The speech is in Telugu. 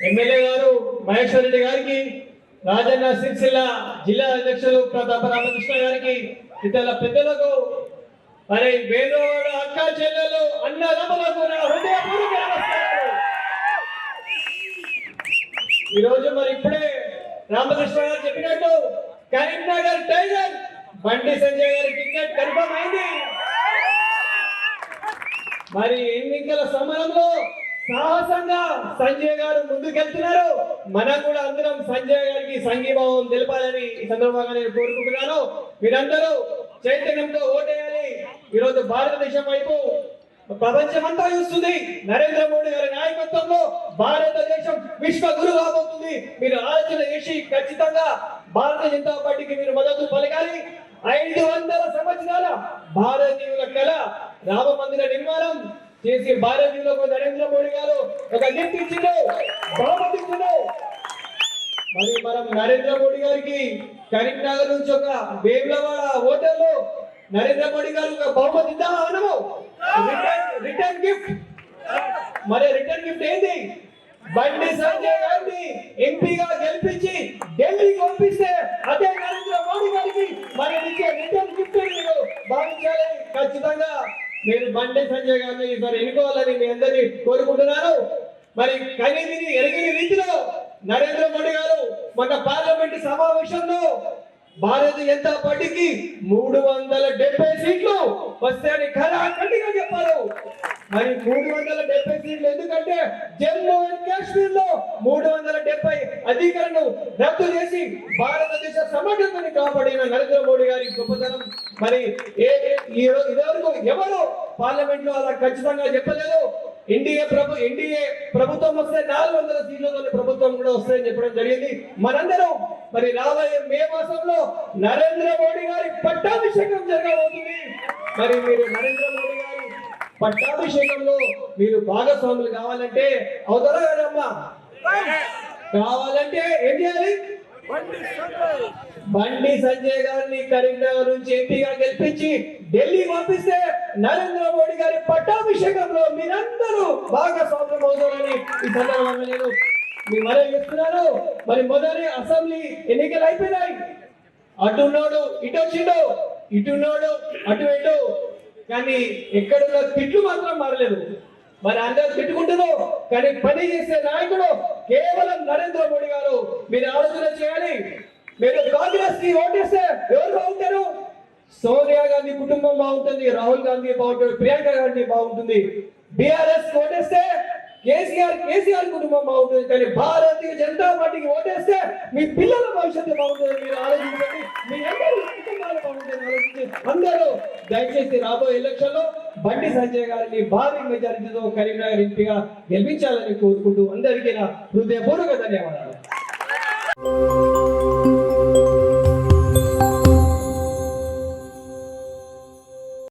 ఎమ్మెల్యే గారు మహేశ్వర్ రెడ్డి గారికి, రాజన్న సిరిసిల్ల జిల్లా అధ్యక్షులు ప్రతాప రామకృష్ణ గారికి, ఇతర పెద్దలకు, మరి వేదవాడ అక్క చెల్లెలు అన్నదమ్ములకు నా హృదయపూర్వక నమస్కారాలు. ఈరోజు మరి ఇప్పుడే రామకృష్ణ గారు చెప్పినట్టు కరీంనగర్ టైగర్ బండి సంజయ్ గారి టికెట్ కన్ఫర్మ్ అయింది. మరి ఎన్నికల సమయంలో సాహసంగా సంజయ్ గారు ముందుకెళ్తున్నారు. మనం కూడా అందరం సంజయ్ గారికి సంఘీభావం తెలపాలని ఈ సందర్భంగా నేను కోరుకుంటున్నాను. మీరందరూ చైతన్యంతో ఓటేయాలి. ఈరోజు భారతదేశం వైపు ప్రపంచమంతా చూస్తుంది. నరేంద్ర మోడీ గారి నాయకత్వంలో భారతదేశం విశ్వ గురు కాబోతుంది. మీరు ఆలోచన చేసి ఖచ్చితంగా భారతీయ జనతా పార్టీకి మీరు మద్దతు పలకాలి. 500 సంవత్సరాల భారతీయుల కళ రామ మందిర నిర్మాణం చేసి భారతీయులకు నరేంద్ర మోడీ గారు ఒక గిఫ్ట్ ఇచ్చిండు, బహుమతి ఇచ్చిండు. మరి మనం నరేంద్ర మోడీ గారికి కరీంనగర్ నుంచి ఒక వేములవాడ హోటల్లో నరేంద్ర మోడీ గారు ఒక బహుమతి ఇద్దామా మనము? Return gift. మరి రిటర్న్ గిఫ్ట్ ఏంటి? బండి సంజయ్ గారిని ఎంపీగా గెలిపించి ఢిల్లీకి పంపిస్తే అదే నరేంద్ర మోడీ గారికి మరి ఇచ్చే రిటర్న్ గిఫ్ట్ మీరు భావించాలి. ఖచ్చితంగా నేను బండి సంజయ్ గారిని ఈసారి ఎన్నుకోవాలని మీ అందరినీ కోరుకుంటున్నాను. మరి కనీవిని ఎరగని రీతిలో నరేంద్ర మోడీ గారు మన పార్లమెంట్ సమావేశంలో భారతీయ జనతా పార్టీకి 370 సీట్లు వస్తాయని ఖరాఖండిగా చెప్పారు. మరి 370 సీట్లు ఎందుకంటే జమ్మూ అండ్ కాశ్మీర్ లో 370 అధికారులను రద్దు చేసి భారతదేశ సమగ్రతని కాపాడిన నరేంద్ర మోడీ గారి గొప్పతనం మరి ఇదివరకు ఎవరు పార్లమెంట్ లో అలా ఖచ్చితంగా చెప్పలేదు. ఎన్డీఏ ప్రభుత్వం వస్తే 400 సీట్లతో ప్రభుత్వం కూడా వస్తాయని చెప్పడం జరిగింది. మనందరం మరి రాబోయే మే మాసంలో నరేంద్ర మోడీ గారి పట్టాభిషేకం జరగబోతుంది. మరి మీరు నరేంద్ర మోడీ గారి పట్టాభిషేకంలో మీరు భాగస్వాములు కావాలంటే అవుతారా కదమ్మా? కావాలంటే ఏం చేయాలి? బండి సంజయ్ గారిని కరీంనగర్ నుంచి ఎంపీగా గెలిపించి ఢిల్లీ పంపిస్తే నరేంద్ర మోడీ గారి పట్టాభిషేకంలో మీరందరూ భాగస్వామ్యం అవుతారని ఈ సందర్భంగా నేను మీ మనవి చేస్తున్నాను. మరి మొదటి అసెంబ్లీ ఎన్నికలు అయిపోయినాయి. అటున్నోడు ఇటు వచ్చిండు, ఇటున్నోడు అటు ఇటు, కానీ ఎక్కడున్న తిట్లు మాత్రం మారలేదు. మరి అందరూ తిట్టుకుంటున్నారు, కానీ పని చేసే నాయకుడు కేవలం నరేంద్ర మోడీ గారు. మీరు ఆలోచన చేయాలి. మీరు కాంగ్రెస్ కి ఓటేస్తే ఎవరు బాగుంటారు? సోనియా గాంధీ కుటుంబం బాగుంటుంది, రాహుల్ గాంధీ బాగుంటుంది, ప్రియాంక గాంధీ బాగుంటుంది. బీఆర్ఎస్ ఓటేస్తే కేసీఆర్ కుటుంబం బాగుంటుంది. కానీ భారతీయ జనతా పార్టీకి ఓటేస్తే మీ పిల్లల భవిష్యత్తు బాగుంటుంది. మీరు ఆలోచించండి. మీ అందరూ కుటుంబాలు బాగుంటుంది ఆలోచించి అందరూ దయచేసి రాబోయే ఎలక్షన్ లో బండి సంజయ్ గారిని భారీ మెజారిటీతో కరీంనగర్ ఎంపీగా గెలిపించాలని కోరుకుంటూ అందరికీ నా హృదయపూర్వక ధన్యవాదాలు.